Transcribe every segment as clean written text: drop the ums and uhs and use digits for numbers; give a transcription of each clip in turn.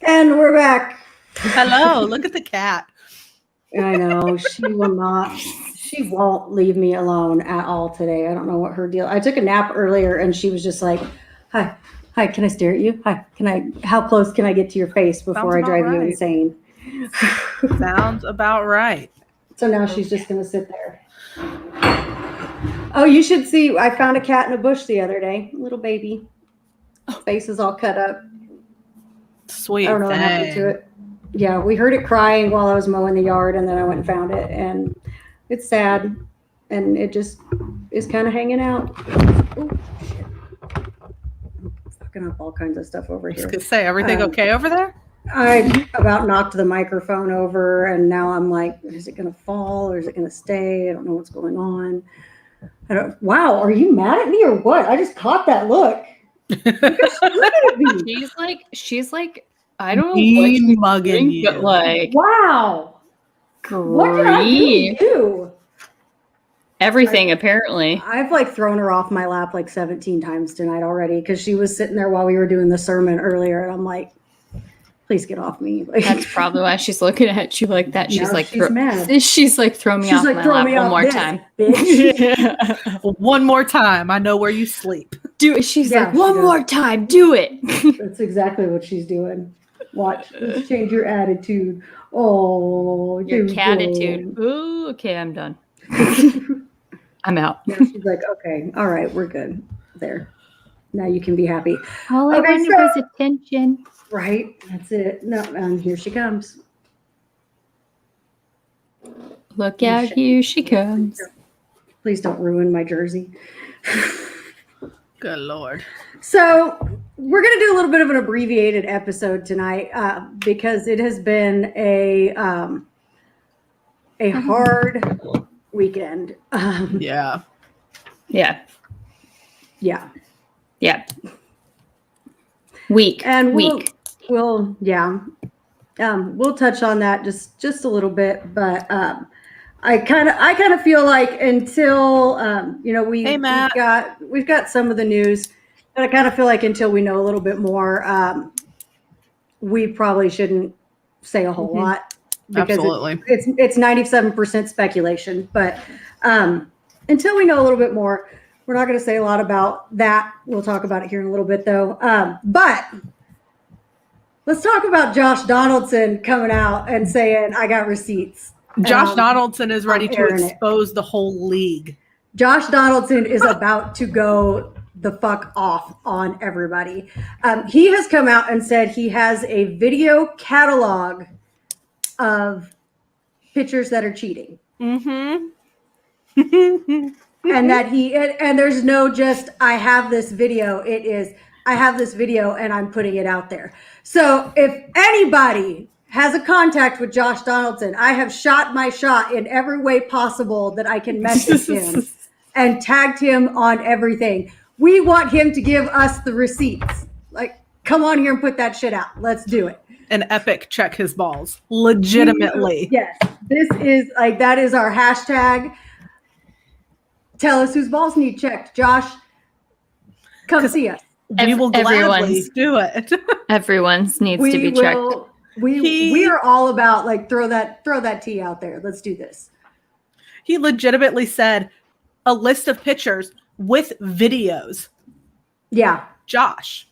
And we're back. Hello, look at the cat. I know. She won't leave me alone at all today. I don't know what her deal. I took a nap earlier and she was just like, hi, can I stare at you? Hi, how close can I get to your face before I drive you insane? Sounds about right. So now she's just going to sit there. Oh, you should see. I found a cat in a bush the other day. Little baby. Face is all cut up. Sweet. I don't know what happened to it. Yeah, we heard it crying while I was mowing the yard, and then I went and found it, and it's sad, and it just is kind of hanging out. Oh, shit. I'm fucking up all kinds of stuff over here. I was going to say, everything okay over there? I about knocked the microphone over, and now I'm like, is it going to fall, or is it going to stay? I don't know what's going on. Wow, are you mad at me or what? I just caught that look. She's like, I don't know what she's mugging you. But like, wow, what did I do to you? Everything apparently. I've like thrown her off my lap like 17 times tonight already because she was sitting there while we were doing the sermon earlier, and I'm like, please get off me. Like, that's probably why she's looking at you like that. She's like, mad. She's like, throw me off my lap one more time. Well, one more time. I know where you sleep. Do it. She's like, one more time. Do it. That's exactly what she's doing. Watch. Let's change your attitude. Oh, your catitude. Ooh, okay, I'm done. I'm out. Yeah, she's like, okay, all right, we're good. There. Now you can be happy. All I wanted was attention. Right, that's it. No, and here she comes. Look out, here she comes. Please don't ruin my jersey. Good Lord. So we're going to do a little bit of an abbreviated episode tonight because it has been a hard weekend. Yeah. Week. We'll touch on that just a little bit, but I kind of feel like until we've got some of the news, but I kind of feel like until we know a little bit more, we probably shouldn't say a whole lot because it's 97% speculation. But until we know a little bit more, we're not going to say a lot about that. We'll talk about it here in a little bit, though. But let's talk about Josh Donaldson coming out and saying, I got receipts. Josh Donaldson is ready to expose the whole league. Josh Donaldson is about to go the fuck off on everybody. He has come out and said he has a video catalog of pitchers that are cheating. Mm-hmm. And that and there's no just, I have this video. It is, I have this video and I'm putting it out there. So if anybody has a contact with Josh Donaldson. I have shot my shot in every way possible that I can message him and tagged him on everything. We want him to give us the receipts. Like, come on here and put that shit out. Let's do it. An epic check his balls. Legitimately. Yes. This is like, that is our hashtag. Tell us whose balls need checked. Josh, come see us. We will gladly do it. Everyone's needs to be checked. We are all about like throw that tea out there. Let's do this. He legitimately said a list of pictures with videos. Yeah. Josh,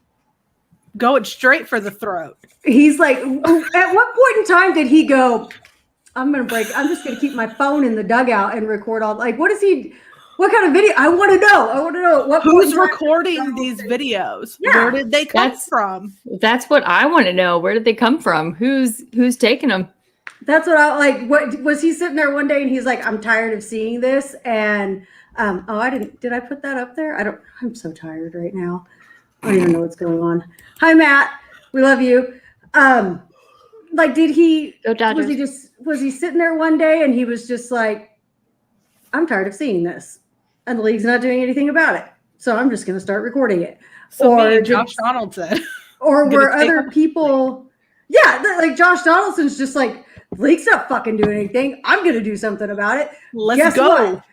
going straight for the throat. He's like, at what point in time did he go, I'm just going to keep my phone in the dugout and record all, like, what kind of video? I want to know. Who's recording these videos? Yeah. Where did they come from? That's what I want to know. Where did they come from? Who's taking them? That's what I like. What was he sitting there one day and he's like, I'm tired of seeing this. And, did I put that up there? I'm so tired right now. I don't even know what's going on. Hi, Matt. We love you. Like, did he, Go Dodgers. was he sitting there one day and he was just like, I'm tired of seeing this. And the league's not doing anything about it. So I'm just going to start recording it. So or Josh Donaldson. Or were other people... Yeah, like Josh Donaldson's just like, the league's not fucking doing anything. I'm going to do something about it. Let's go.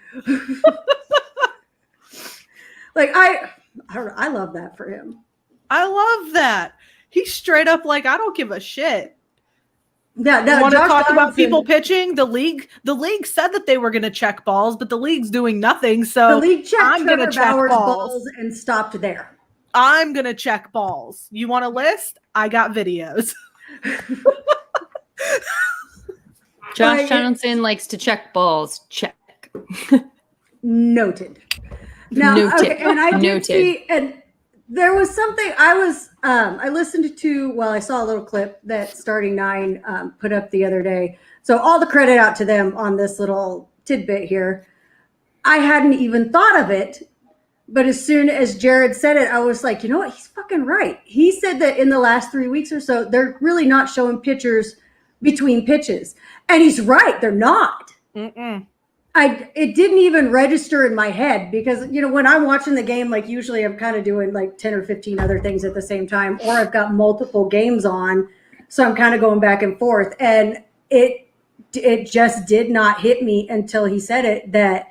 Like, I love that for him. I love that. He's straight up like, I don't give a shit. Yeah, no, want to talk about people pitching? The league said that they were going to check balls, but the league's doing nothing. So the league checked I'm going to check balls and stopped there. I'm going to check balls. You want a list? I got videos. Josh Donaldson likes to check balls. Check. Noted. Now, Noted. Okay, and I did see, and there was something I listened to, I saw a little clip that Starting Nine put up the other day. So all the credit out to them on this little tidbit here. I hadn't even thought of it, but as soon as Jared said it, I was like, you know what? He's fucking right. He said that in the last 3 weeks or so, they're really not showing pitchers between pitches. And he's right. They're not. Mm-mm. It didn't even register in my head because, when I'm watching the game, like usually I'm kind of doing like 10 or 15 other things at the same time, or I've got multiple games on. So I'm kind of going back and forth. And it just did not hit me until he said it, that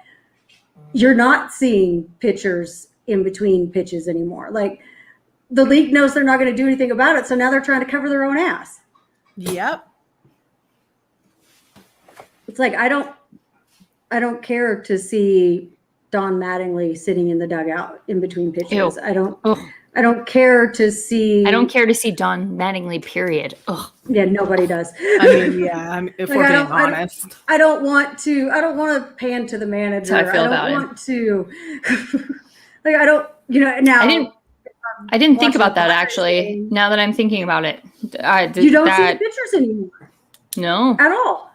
you're not seeing pitchers in between pitches anymore. Like the league knows they're not going to do anything about it. So now they're trying to cover their own ass. Yep. It's like, I don't care to see Don Mattingly sitting in the dugout in between pitches. Ew. I don't care to see. I don't care to see Don Mattingly. Period. Ugh. Yeah, nobody does. I mean, yeah. If we're being honest, I don't want to pan to the manager. That's how I feel don't about want to. Like I don't. Now I didn't think about that actually. Now that I'm thinking about it, you don't see the pitchers anymore. No, at all.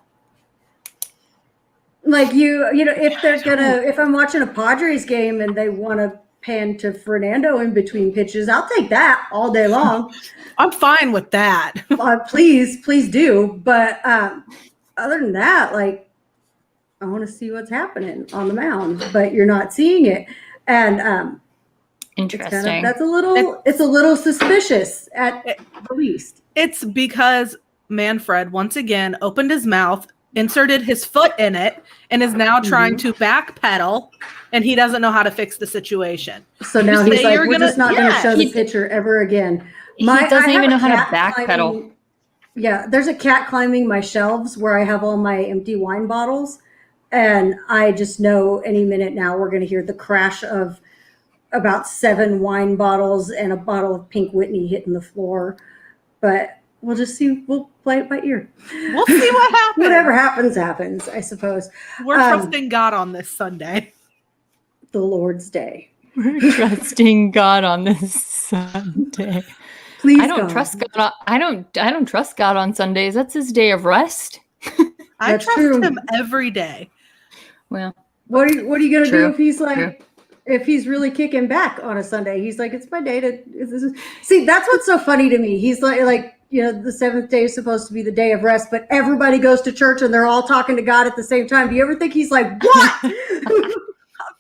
Like if I'm watching a Padres game and they want to pan to Fernando in between pitches, I'll take that all day long. I'm fine with that. Please do. But other than that, like I want to see what's happening on the mound, but you're not seeing it. And interesting. It's a little suspicious at the least. It's because Manfred once again opened his mouth, inserted his foot in it, and is now trying to backpedal, and he doesn't know how to fix the situation. So now he's like, we're just not going to show the pitcher ever again. He doesn't even know how to backpedal. Yeah, there's a cat climbing my shelves where I have all my empty wine bottles, and I just know any minute now we're going to hear the crash of about 7 wine bottles and a bottle of Pink Whitney hitting the floor. But we'll just see. We'll play it by ear. We'll see what happens. Whatever happens, I suppose. We're trusting God on this Sunday. The Lord's Day. We're trusting God on this Sunday. Please, I don't trust God. I don't trust God on Sundays. That's his day of rest. I trust him every day. Well, what are you gonna do if he's like, if he's really kicking back on a Sunday? He's like, it's my day to see. That's what's so funny to me. He's like the seventh day is supposed to be the day of rest, but everybody goes to church and they're all talking to God at the same time. Do you ever think he's like, what? I'm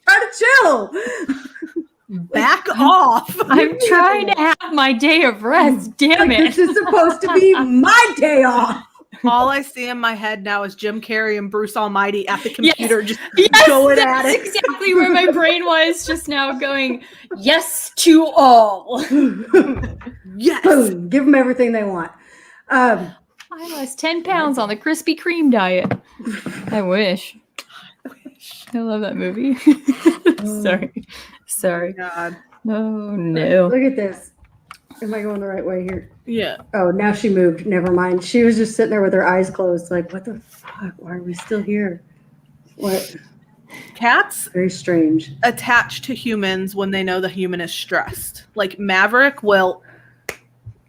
trying to chill. Back off. I'm trying to have my day of rest. Damn it. This is supposed to be my day off. All I see in my head now is Jim Carrey and Bruce Almighty at the computer just Yes, going at that's it. exactly where my brain was just now going, yes to all. Yes. Boom. Give them everything they want. I lost 10 pounds on the Krispy Kreme diet. I wish. I love that movie. Sorry. God. Oh, no. Look at this. Am I going the right way here? Yeah. Oh, now she moved. Never mind. She was just sitting there with her eyes closed, like, what the fuck? Why are we still here? What? Cats Very strange. attach to humans when they know the human is stressed. Like Maverick will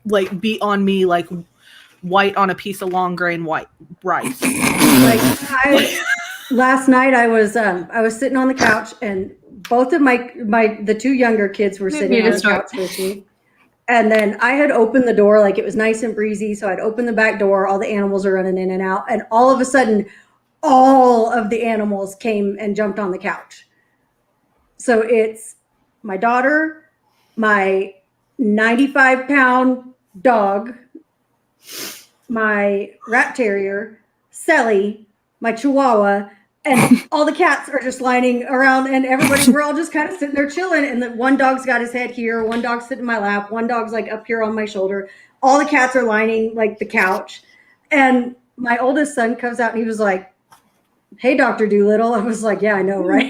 like beat on me like white on a piece of long grain white rice. Last night I was sitting on the couch and both of the two younger kids were sitting on the couch with me. And then I had opened the door, like it was nice and breezy. So I'd opened the back door, all the animals are running in and out. And all of a sudden, all of the animals came and jumped on the couch. So it's my daughter, my 95-pound dog, my rat terrier, Sally, my chihuahua, and all the cats are just lining around, and we're all just kind of sitting there chilling. And the one dog's got his head here, one dog's sitting in my lap, one dog's like up here on my shoulder. All the cats are lining like the couch. And my oldest son comes out and he was like, "Hey, Dr. Doolittle." I was like, "Yeah, I know, right?"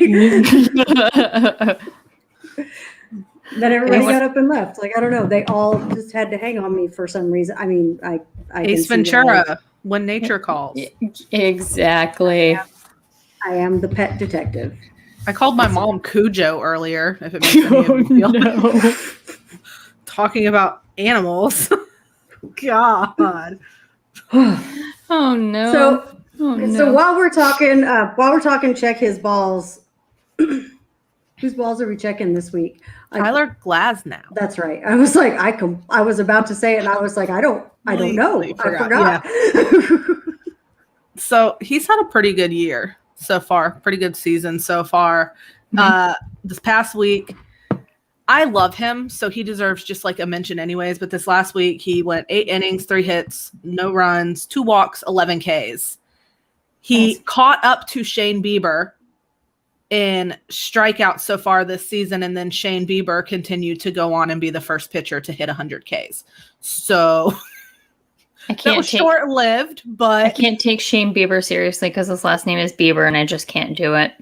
Then everybody got up and left. Like, I don't know. They all just had to hang on me for some reason. I mean, I Ace Ventura, when nature calls. Exactly. I am the pet detective. I called my mom Cujo earlier, if it makes any of you feel. No. Talking about animals. God. Oh no. So while we're talking, check his balls. Whose balls are we checking this week? Tyler Glasnow. That's right. I was like, I was about to say it, and I was like, I don't know. I forgot. Yeah. So he's had a pretty good year so far. Pretty good season so far. This past week, I love him, so he deserves just like a mention anyways. But this last week, he went 8 innings, 3 hits, no runs, 2 walks, 11 Ks. He caught up to Shane Bieber in strikeouts so far this season, and then Shane Bieber continued to go on and be the first pitcher to hit 100 Ks. So that was short-lived, but I can't take Shane Bieber seriously because his last name is Bieber, and I just can't do it.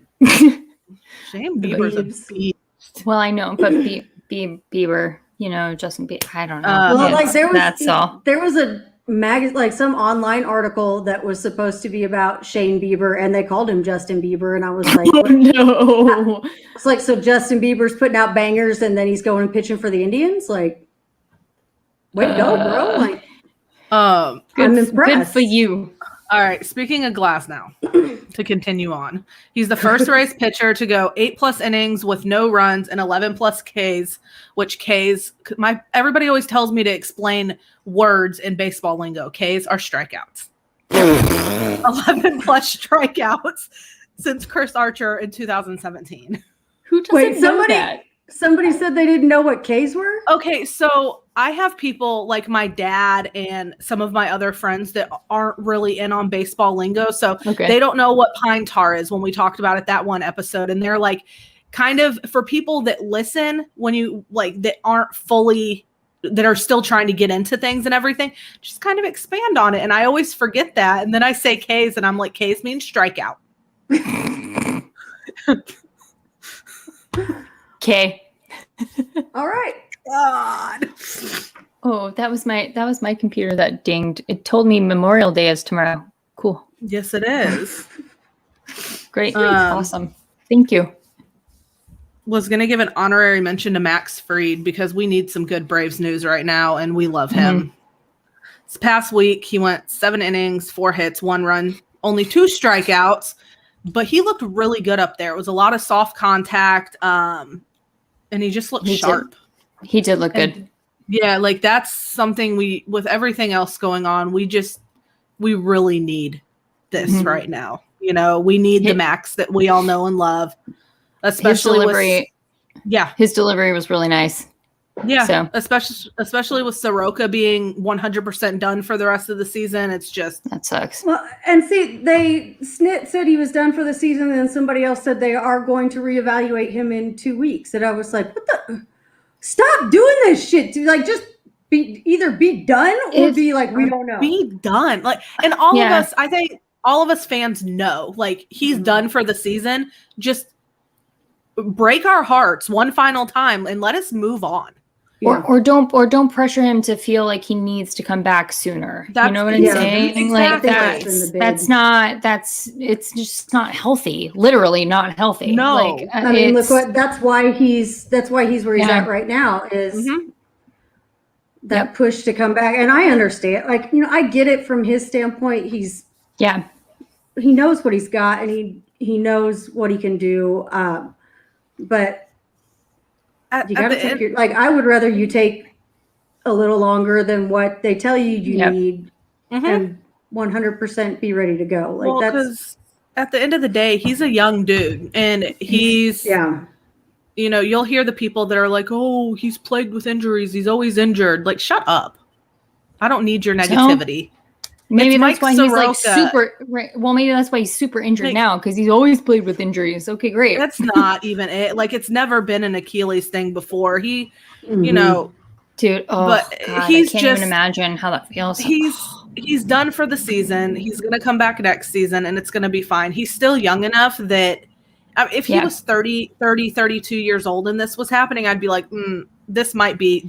Shane Bieber's a beast. Well, I know, but Bieber, Justin Bieber, I don't know. Well, like that's all. There was a like some online article that was supposed to be about Shane Bieber, and they called him Justin Bieber, and I was like, oh, no. It's like, so Justin Bieber's putting out bangers, and then he's going and pitching for the Indians. Like, way to go, bro! Like, I'm impressed. Good for you. All right. Speaking of Glasnow, to continue on, he's the first race pitcher to go 8+ innings with no runs and 11+ Ks. Which Ks? Everybody always tells me to explain words in baseball lingo. Ks are strikeouts. 11+ strikeouts since Chris Archer in 2017. Who doesn't know that? Somebody said they didn't know what Ks were? Okay, so I have people like my dad and some of my other friends that aren't really in on baseball lingo. So they don't know what pine tar is when we talked about it that one episode. And they're like, kind of for people that listen, when you like that aren't fully, that are still trying to get into things and everything, just kind of expand on it. And I always forget that. And then I say Ks and I'm like, Ks means strikeout. Okay. All right. God. Oh, that was my computer that dinged. It told me Memorial Day is tomorrow. Cool. Yes, it is. Great. Awesome. Thank you. Was going to give an honorary mention to Max Fried because we need some good Braves news right now, and we love him. This past week, he went 7 innings, 4 hits, 1 run, only 2 strikeouts, but he looked really good up there. It was a lot of soft contact, and he just looked sharp. He did look good. Yeah, like that's something with everything else going on, we really need this right now. You know, we need the Max that we all know and love, especially his delivery was really nice. Yeah, so. especially with Soroka being 100% done for the rest of the season. It's just that sucks. Well, and see, Snit said he was done for the season, and then somebody else said they are going to reevaluate him in 2 weeks. And I was like, what the? Stop doing this shit, dude. Like, just either be done or be like, we don't know. Be done. Like, and all of us, I think all of us fans know, like, he's done for the season. Just break our hearts one final time and let us move on. Yeah. Or don't pressure him to feel like he needs to come back sooner. You know what I'm saying? Exactly. Like it's just not healthy. Literally not healthy. No. Like, I mean, look that's why he's where he's at right now is that push to come back. And I understand, like, you know, I get it from his standpoint. He knows what he's got and he knows what he can do. But you got to take I would rather you take a little longer than what they tell you need and 100% be ready to go. Like, because at the end of the day, he's a young dude and he's, you know, you'll hear the people that are like, oh, he's plagued with injuries. He's always injured. Like, shut up. I don't need your negativity. Maybe that's why he's like super. Well, maybe that's why he's super injured now because he's always played with injuries. Okay, great. That's not even it. Like, it's never been an Achilles thing before. He, you know, dude. Oh, but God, I can't even imagine how that feels. He's done for the season. He's gonna come back next season, and it's gonna be fine. He's still young enough that if he was 32 years old and this was happening, I'd be like, this might be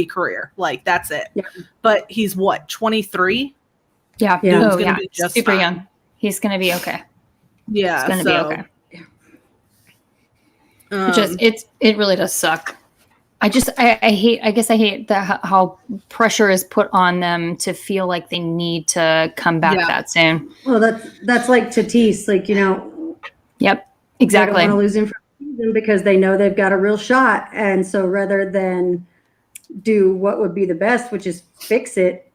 career. Like, that's it. Yeah. But he's what, 23? Yeah. Oh, yeah. Be just super young. He's going to be okay. Yeah. It's going to be okay. It really does suck. I hate that how pressure is put on them to feel like they need to come back that soon. Well, that's like Tatis, like, you know. Yep. Exactly. They don't want to lose him for the season because they know they've got a real shot. And so rather than do what would be the best, which is fix it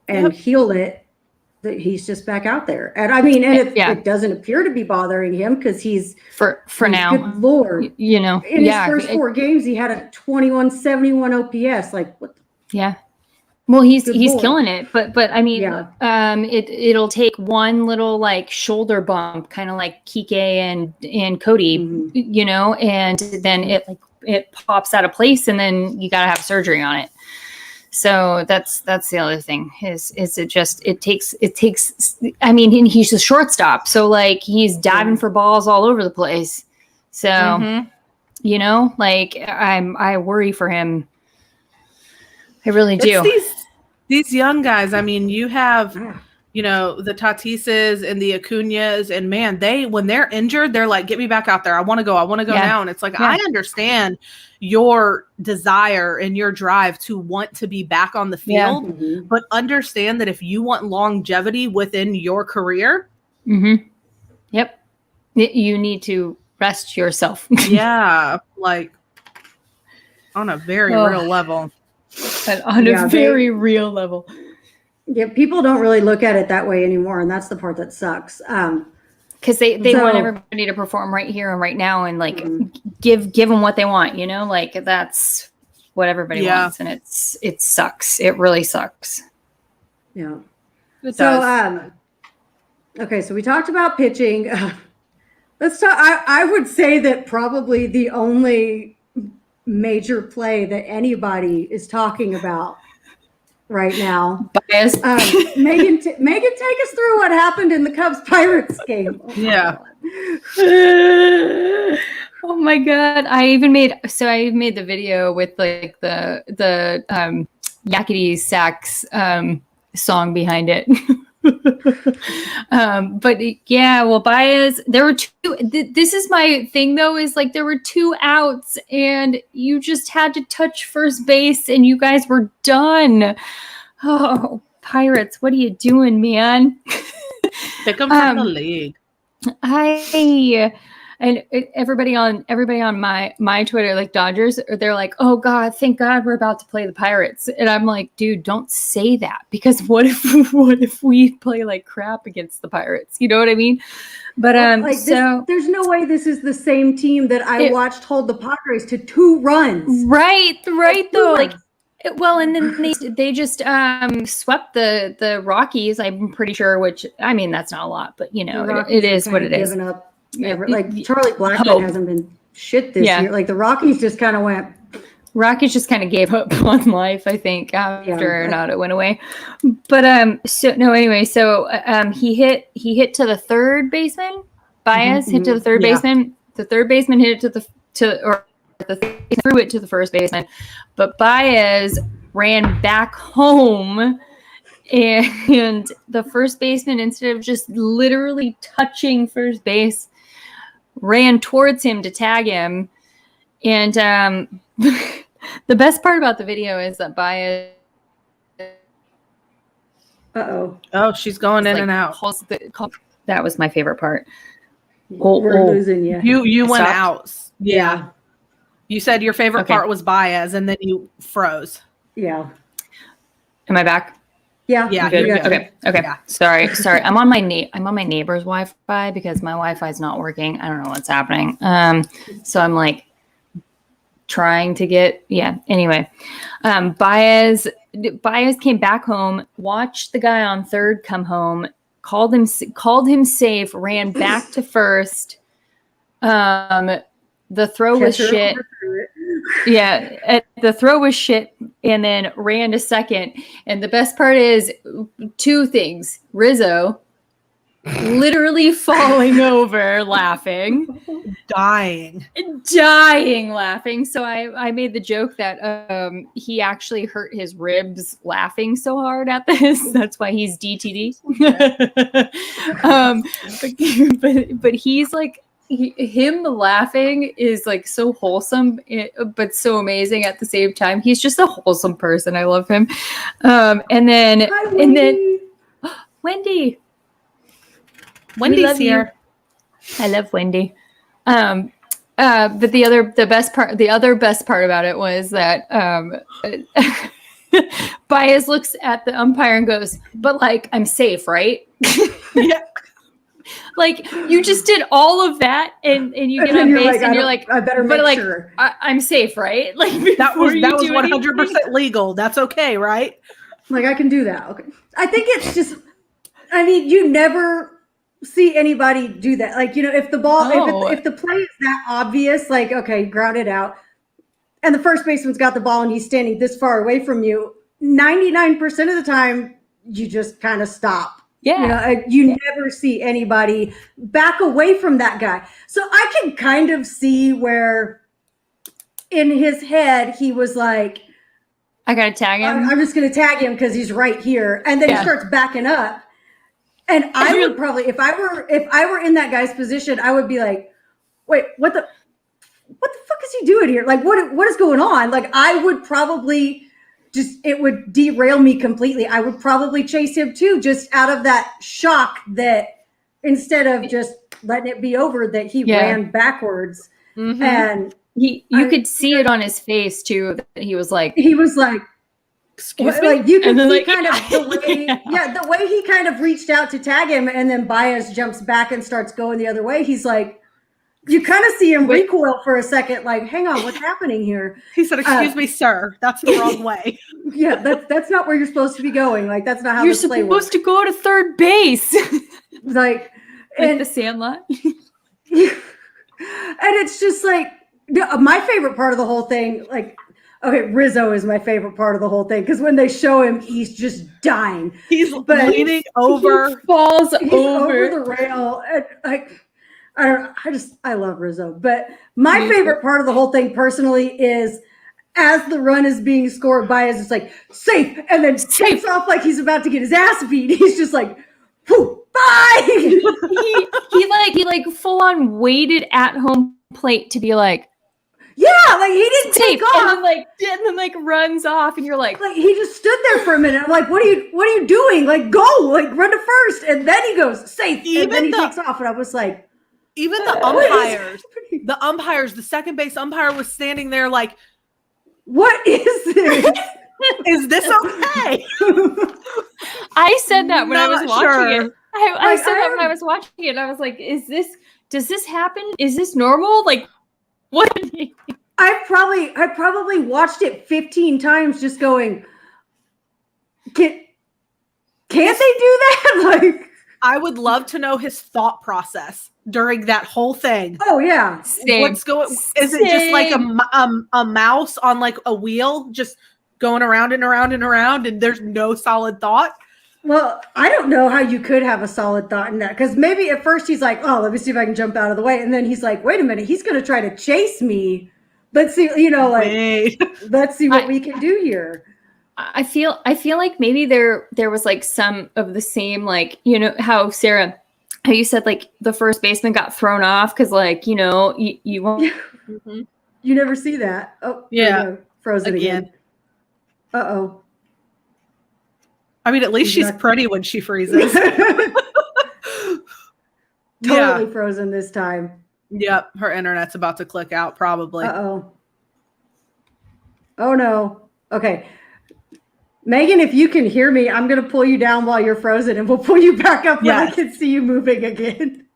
and heal it, that he's just back out there. And I mean, and it doesn't appear to be bothering him because he's for now. Good Lord, you know, in his first 4 games, he had a 2171 OPS. Like, what? Well, he's killing it, but I mean, it'll take one little like shoulder bump, kind of like Kike and Cody, you know, and then it pops out of place, and then you got to have surgery on it. So that's the other thing is it takes. I mean, he's a shortstop, so like he's diving for balls all over the place. So you know, like I worry for him. I really do. These young guys. I mean, you have, you know, the Tatises and the Acuñas, and man, when they're injured, they're like, get me back out there. I want to go now. And it's like, I understand your desire and your drive to want to be back on the field, but understand that if you want longevity within your career, you need to rest yourself. Like on a very real level. And on a very real level. Yeah, people don't really look at it that way anymore, and that's the part that sucks. Because they want everybody to perform right here and right now, and like give them what they want, you know, like that's what everybody wants, and it sucks. It really sucks. Yeah. It does. Okay, so we talked about pitching. Let's talk. I would say that probably the only major play that anybody is talking about right now. Bias. Megan, take us through what happened in the Cubs-Pirates game. Oh my God. I made the video with like the Yakety Sax song behind it. But yeah, well, Baez, there were two. This is my thing though, is like there were 2 outs and you just had to touch first base and you guys were done. Oh, Pirates, what are you doing, man? Pick them from the league. everybody on my Twitter, like Dodgers, they're like, oh God, thank God we're about to play the Pirates. And I'm like, dude, don't say that, because what if we play like crap against the Pirates? You know what I mean? But there's no way this is the same team that I watched hold the Padres to 2 runs. Right though. Like, well, and then they just swept the Rockies, I'm pretty sure, which, I mean, that's not a lot, but it is what it is. Up like Charlie Blackmon hasn't been shit this year. Like the Rockies just kind of went. Rockies just kind of gave up on life, I think, after Arenado went away. But he hit to the third baseman. Baez hit to the third baseman. The third baseman hit it threw it to the first baseman. But Baez ran back home, and the first baseman, instead of just literally touching first base, ran towards him to tag him. And the best part about the video is that Baez. Oh, she's going in and out. That was my favorite part. We're losing you. You went out. Yeah. You said your favorite part was Baez, and then you froze. Yeah. Am I back? Yeah. Yeah. Okay. Yeah. Sorry. I'm on my neighbor's Wi-Fi because my Wi-Fi is not working. I don't know what's happening. So I'm like trying to get. Anyway, Baez came back home, watched the guy on third come home, called him safe, ran back to first. The throw was shit. The throw was shit, and then ran to second. And the best part is 2 things. Rizzo literally falling over laughing. Dying laughing. So I made the joke that he actually hurt his ribs laughing so hard at this. That's why he's DTD. But he's like, him laughing is like so wholesome, but so amazing at the same time. He's just a wholesome person. I love him. And then Wendy. Wendy's here. I love Wendy. But the other best part about it was that Baez looks at the umpire and goes, "But like, I'm safe, right?" Yeah. Like, you just did all of that, and you get on base, and you're like, I better make sure. I'm safe, right? Like, that was 100% legal. That's okay, right? Like, I can do that. Okay. I think it's just, I mean, you never see anybody do that. Like, if the ball, if the play is that obvious, like, okay, ground it out, and the first baseman's got the ball and he's standing this far away from you, 99% of the time, you just kind of stop. Yeah. You never see anybody back away from that guy. So I can kind of see where in his head, he was like, I got to tag him. I'm just going to tag him because he's right here. And then he starts backing up. And I would probably, if I were in that guy's position, I would be like, wait, what the fuck is he doing here? Like, what is going on? Like, I would probably it would derail me completely. I would probably chase him too, just out of that shock that instead of just letting it be over, that he ran backwards. Mm-hmm. And you could see it on his face too. That he was like, excuse me? Like, you can see kind of the way, the way he kind of reached out to tag him, and then Baez jumps back and starts going the other way. He's like, you kind of see him recoil for a second, like, hang on, what's happening here? He said, excuse me, sir, that's the wrong way. Yeah, that's not where you're supposed to be going. Like, that's not how you're this play supposed works. to go to third base. like the Sandlot. And it's just like, my favorite part of the whole thing, like, okay, Rizzo is my favorite part of the whole thing, because when they show him, he's just dying. He's leaning over. He falls over the rail. And like, I love Rizzo. But my favorite part of the whole thing personally is as the run is being scored, Baez is like, safe, and then takes off like he's about to get his ass beat. He's just like, whew, bye. he full on waited at home plate to be like, yeah, like he didn't take off, and then runs off, and you're like he just stood there for a minute. I'm like, what are you doing? Like, go, like, run to first, and then he goes safe, and then he takes off, and I was like, even the umpires, the second base umpire was standing there like, what is this? Is this okay? I said that when I was watching it. I said that when I was watching it. I was like, does this happen? Is this normal? Like, what? I probably watched it 15 times just going, can't they do that? Like, I would love to know his thought process during that whole thing. Oh yeah. Same. What's going? Is it just like a mouse on like a wheel, just going around and around and around, and there's no solid thought? Well, I don't know how you could have a solid thought in that, because maybe at first he's like, oh, let me see if I can jump out of the way, and then he's like, wait a minute, he's going to try to chase me. Let's see, let's see what we can do here. I feel like maybe there was like some of the same, like, how Sarah, how you said like the first baseman got thrown off because like, you won't. Mm-hmm. You never see that. Oh yeah, frozen again. Uh-oh. I mean, at least she's pretty when she freezes. Totally frozen this time. Yep, her internet's about to click out probably. Uh-oh. Oh no. Okay. Megan, if you can hear me, I'm going to pull you down while you're frozen, and we'll pull you back up when I can see you moving again.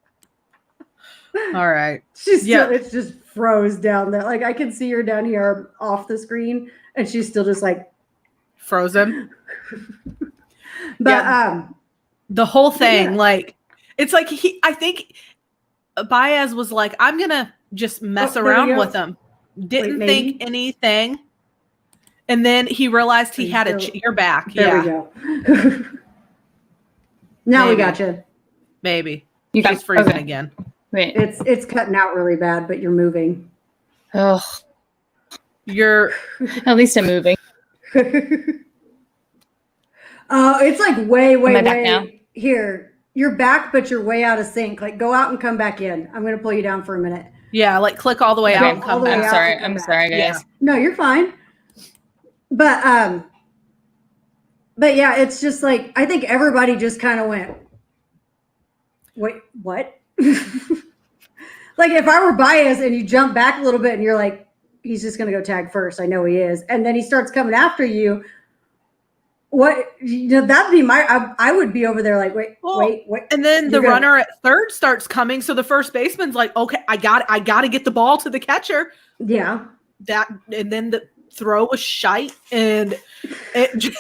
All right. It's just froze down there. Like I can see her down here off the screen, and she's still just like frozen. But the whole thing, like, it's like I think Baez was like, I'm going to just mess around with him. Didn't think anything. And then he realized he had your back. There we go. Now we got you. Maybe. She's freezing again. Wait. It's cutting out really bad, but you're moving. Oh. You're at least I'm moving. It's like way now? here. You're back, but you're way out of sync. Like go out and come back in. I'm going to pull you down for a minute. Yeah, like click all the way out and come back. I'm sorry, guys. Yeah. No, you're fine. But yeah, it's just like, I think everybody just kind of went, wait, what? Like if I were Baez and you jump back a little bit and you're like, he's just going to go tag first. I know he is. And then he starts coming after you. What, that'd be I would be over there like, wait. And then the runner at third starts coming. So the first baseman's like, okay, I got to get the ball to the catcher. Yeah. And then the throw was shite, and it just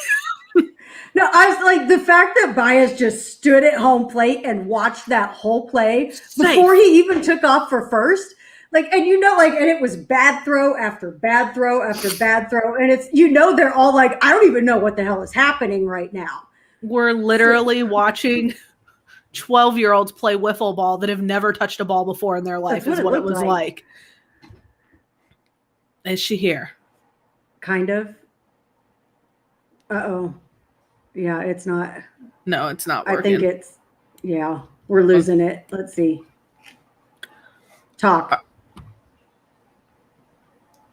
no, I was like, the fact that Baez just stood at home plate and watched that whole play before he even took off for first, like, and and it was bad throw after bad throw after bad throw, and it's they're all like, I don't even know what the hell is happening right now. We're literally watching 12-year-olds play wiffle ball that have never touched a ball before in their life. Is what it was like. Is she here? Kind of. Uh-oh. Yeah, it's not. No, it's not working. I think we're losing it. Let's see. Talk.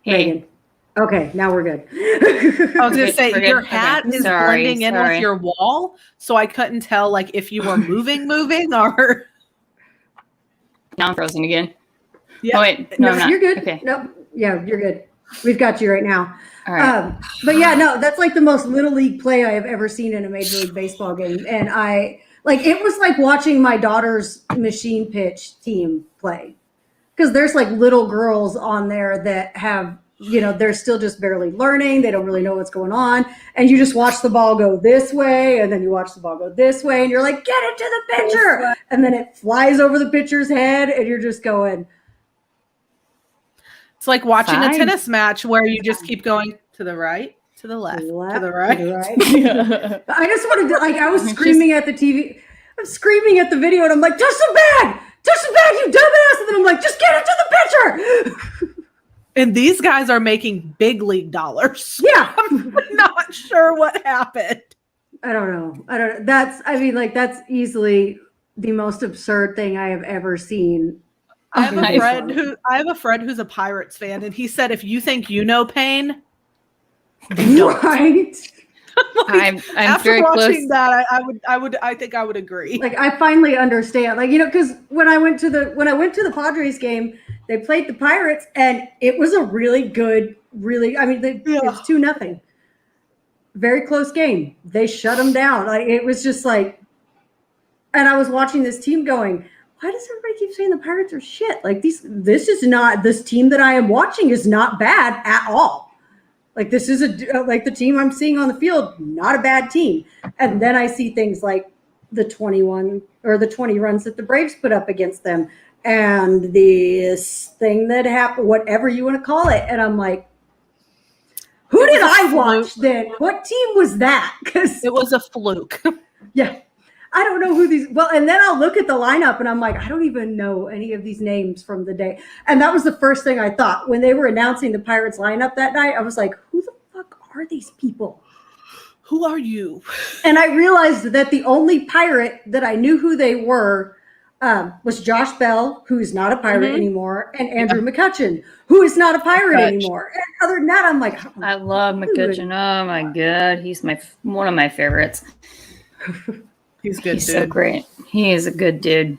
Hey. Megan. Okay, now we're good. I was going to say, your hat is blending in with your wall, so I couldn't tell like if you were moving or... Now I'm frozen again. Yeah. Oh, wait. No, I'm not. You're good. Okay. No, yeah, you're good. We've got you right now. All right. But yeah, no, that's like the most little league play I have ever seen in a Major League Baseball game. And it was like watching my daughter's machine pitch team play. Because there's like little girls on there that have, they're still just barely learning. They don't really know what's going on. And you just watch the ball go this way, and then you watch the ball go this way, and you're like, get it to the pitcher. And then it flies over the pitcher's head, and you're just going. It's like watching a tennis match where you just keep going to the right, to the left, to the right. Yeah. I just wanted to, I was screaming at the TV. I'm screaming at the video, and I'm like, touch the bag, you dumbass. And then I'm like, just get it to the pitcher. And these guys are making big league dollars. Yeah. I'm not sure what happened. I don't know. That's easily the most absurd thing I have ever seen. I have a friend who's a Pirates fan, and he said, if you think you know pain, you don't. Right. I'm after very watching close. that, I think I would agree. Like I finally understand, like, because when I went to the Padres game, they played the Pirates, and it was a really good, it was 2-0, very close game. They shut them down. Like it was just like, and I was watching this team going, why does everybody keep saying the Pirates are shit? Like this team that I am watching is not bad at all. Like this is like the team I'm seeing on the field, not a bad team. And then I see things like the 21 or the 20 runs that the Braves put up against them, and this thing that happened, whatever you want to call it. And I'm like, who did I watch then? What team was that? Because it was a fluke. Yeah. I don't know who these, and then I'll look at the lineup and I'm like, I don't even know any of these names from the day. And that was the first thing I thought when they were announcing the Pirates lineup that night. I was like, who the fuck are these people? Who are you? And I realized that the only Pirate that I knew who they were was Josh Bell, who is not a Pirate anymore, and Andrew McCutchen, who is not a Pirate anymore. And other than that, I'm like, I love McCutchen. Oh my God. He's one of my favorites. He's good. He's so great. He is a good dude.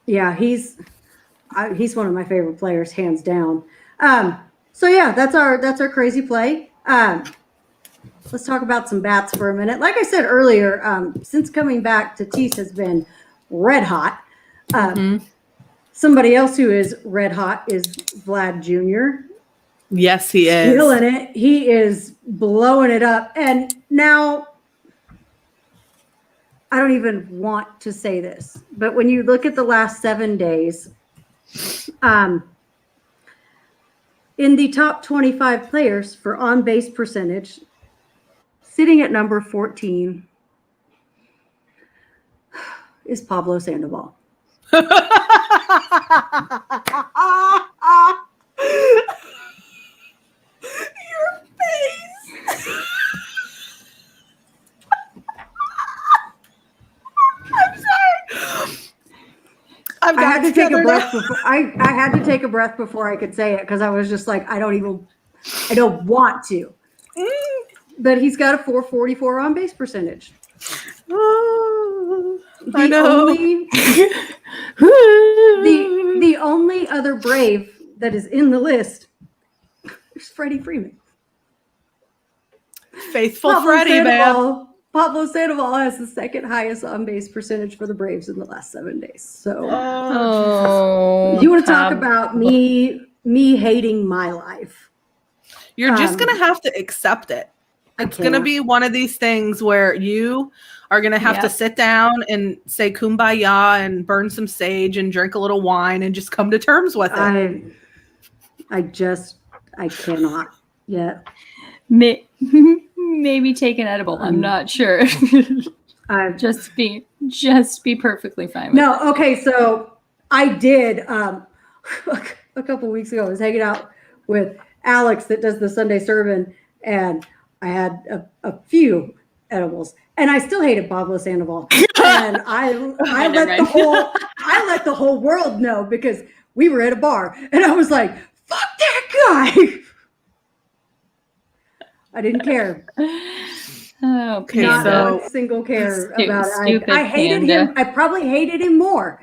Yeah, he's one of my favorite players, hands down. So yeah, that's our crazy play. Let's talk about some bats for a minute. Like I said earlier, since coming back, Tatis has been red hot. Somebody else who is red hot is Vlad Jr. Yes, he is. Killing it. He is blowing it up. And now, I don't even want to say this, but when you look at the last 7 days, in the top 25 players for on-base percentage, sitting at number 14 is Pablo Sandoval. Your face. I'm sorry. I had to take a breath before I had to take a breath before I could say it, because I was just like, I don't want to. But he's got a 444 on base percentage. I know. The only other Brave that is in the list is Freddie Freeman. Faithful Freddie, man. Pablo Sandoval has the second highest on-base percentage for the Braves in the last 7 days. So, you want to talk about me hating my life? You're just gonna have to accept it. It's gonna be one of these things where you are gonna have to sit down and say kumbaya and burn some sage and drink a little wine and just come to terms with it. I cannot yet. Maybe take an edible. I'm not sure. Just be perfectly fine with it. No, okay, so I did a couple weeks ago. I was hanging out with Alex that does the Sunday sermon, and I had a few edibles, and I still hated Pablo Sandoval. And I let the whole world know, because we were at a bar, and I was like, fuck that guy. I didn't care. Okay, not a single care about it. I hated him. I probably hated him more.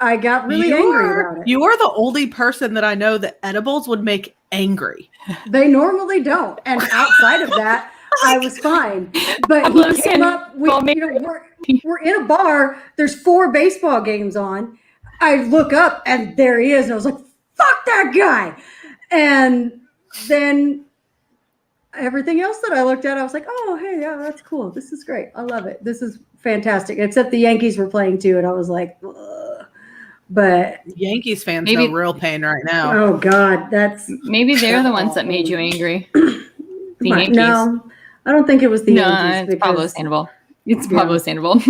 I got really angry about it. You are the only person that I know that edibles would make angry. They normally don't. And outside of that, I was fine. But he came up, we're in a bar. There's 4 baseball games on. I look up and there he is. And I was like, fuck that guy. And then everything else that I looked at, I was like, oh, hey, yeah, that's cool. This is great. I love it. This is fantastic. Except the Yankees were playing too. And I was like, ugh. But Yankees fans know real pain right now. Oh God, maybe they're the ones that made you angry. The Yankees. No, I don't think it was the Yankees. It's Pablo Sandoval. It's Pablo Sandoval.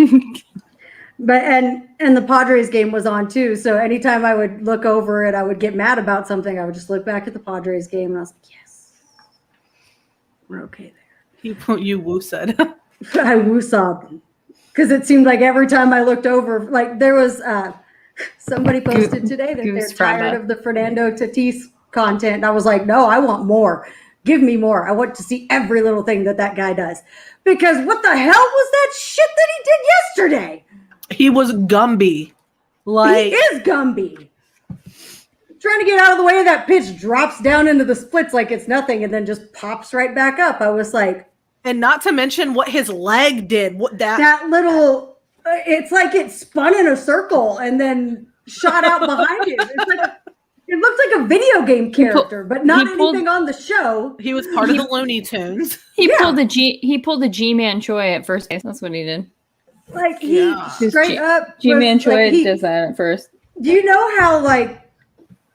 But and the Padres game was on too. So anytime I would look over it, I would get mad about something. I would just look back at the Padres game, and I was like, yes, we're okay there. You woo-said. I woo-sobbed because it seemed like every time I looked over, like there was. Somebody posted today that they're tired of the Fernando Tatis content. And I was like, no, I want more. give me more. I want to see every little thing that guy does. Because what the hell was that shit that he did yesterday? He was Gumby. He is Gumby. Trying to get out of the way of that pitch, drops down into the splits like it's nothing, and then just pops right back up. I was like... And not to mention what his leg did. What that little... it's like it spun in a circle and then shot out behind him. It's like it looks like a video game character, but not anything on the show. He was part of the Looney Tunes. He pulled the G-Man Choi at first base. That's what he did. Like he straight up G-Man Choi does that at first. Do you know how like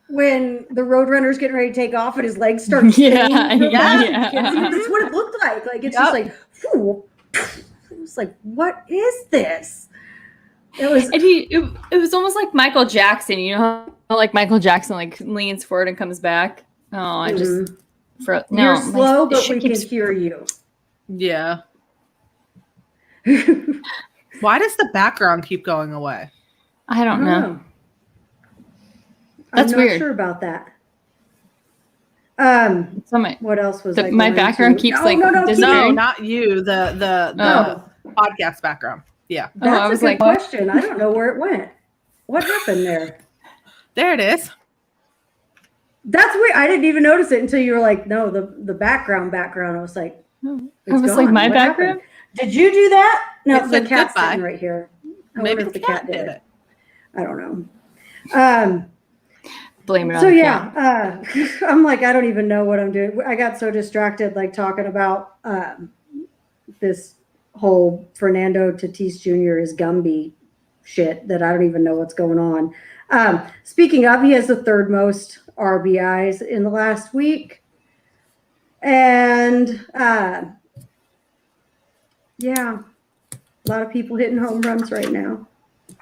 when the Roadrunner's getting ready to take off and his legs start yeah. That's what it looked like. Like it's just like whew. It was like, what is this? It was it was almost like Michael Jackson, you know how like Michael Jackson like leans forward and comes back. Oh, I just you're slow, but we can hear you. Yeah. Why does the background keep going away? I don't know. That's weird. I'm not sure about that. What else was my background keeps no, not you. The podcast background. Yeah. That's a good question. I don't know where it went. What happened there? There it is. That's weird. I didn't even notice it until you were like, no, the background. I was like, like my background. Happened? Did you do that? No, the cat's sitting right here. Maybe the cat did it. I don't know. Blame it on the cat. I'm like, I don't even know what I'm doing. I got so distracted, like talking about this whole Fernando Tatis Jr. is Gumby shit that I don't even know what's going on. Speaking of, he has the third most RBIs in the last week. And yeah, a lot of people hitting home runs right now.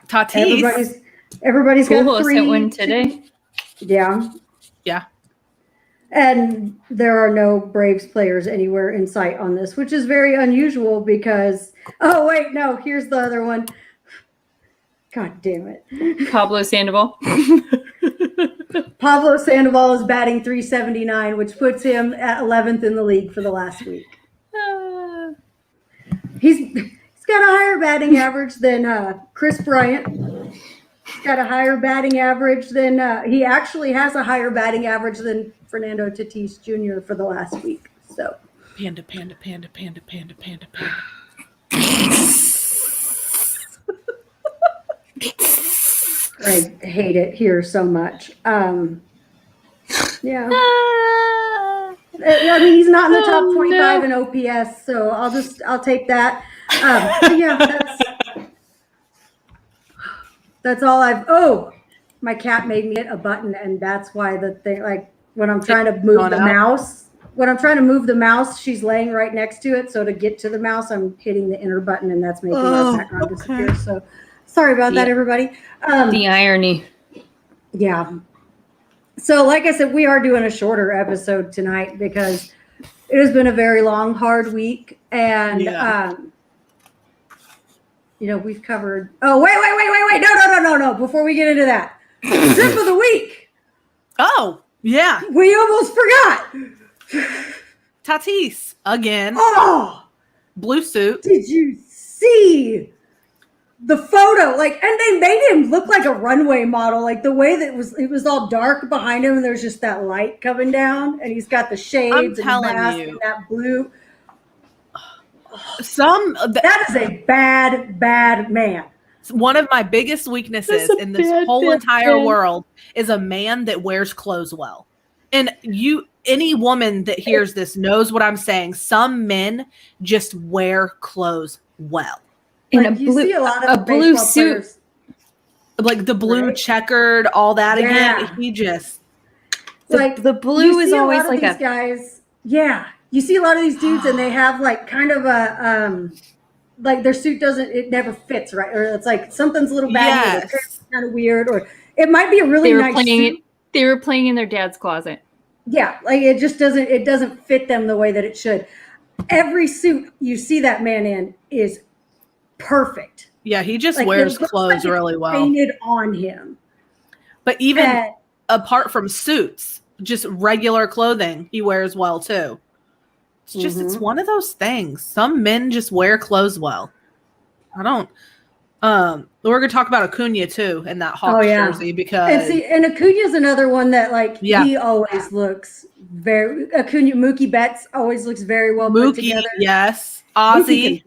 Tatis. Everybody's got 3. Hit one today. Yeah. Yeah. And there are no Braves players anywhere in sight on this, which is very unusual because, oh, wait, no, here's the other one. God damn it. Pablo Sandoval. Pablo Sandoval is batting .379, which puts him at 11th in the league for the last week. He's got a higher batting average than Chris Bryant. He's got a higher batting average than he actually has a higher batting average than Fernando Tatis Jr. for the last week. So panda. I hate it here so much. Yeah. I mean, he's not in the top 25 in OPS, so I'll take that. Yeah, that's all my cat made me hit a button, and that's why the thing, like when I'm trying to move the mouse, she's laying right next to it. So to get to the mouse, I'm hitting the enter button, and that's making our background disappear. So sorry about that, everybody. The irony. Yeah. So like I said, we are doing a shorter episode tonight because it has been a very long, hard week. And, we've covered. Oh, wait. No. Before we get into that. Tip of the week. Oh, yeah. We almost forgot. Tatis again. Oh, blue suit. Did you see the photo? Like, and they made him look like a runway model. Like the way that it was all dark behind him, and there's just that light coming down, and he's got the shades and the mask and that blue. That is a bad man. One of my biggest weaknesses in this whole entire world is a man that wears clothes well. And any woman that hears this knows what I'm saying. Some men just wear clothes well. Like you see a lot of blue suit, players. Like the blue checkered, all that again. He just the blue is always like these guys. Yeah, you see a lot of these dudes, and they have like kind of a like their suit it never fits right, or it's like something's a little baggy, kind of weird, or it might be a really nice suit. They were playing in their dad's closet. Yeah, like it just doesn't fit them the way that it should. Every suit you see that man in is perfect. Yeah, he just wears clothes really well. Painted on him. But even apart from suits, just regular clothing he wears well too. It's just it's one of those things. Some men just wear clothes well. I don't. We're gonna talk about Acuna too in that Hawks jersey because and Acuna's another one that like he always looks very Mookie Betts always looks very well put together. Yes, Ozzy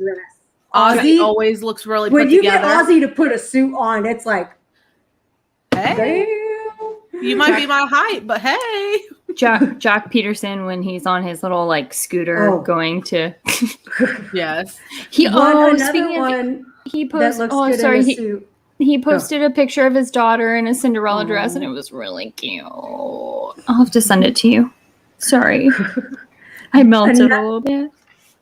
always looks really put together. When you get Ozzy to put a suit on, it's like, hey, damn. You might be my height, but hey, Jock Peterson when he's on his little like scooter going to yes. He posted he posted a picture of his daughter in a Cinderella dress and it was really cute. I'll have to send it to you. Sorry. I melted a little bit.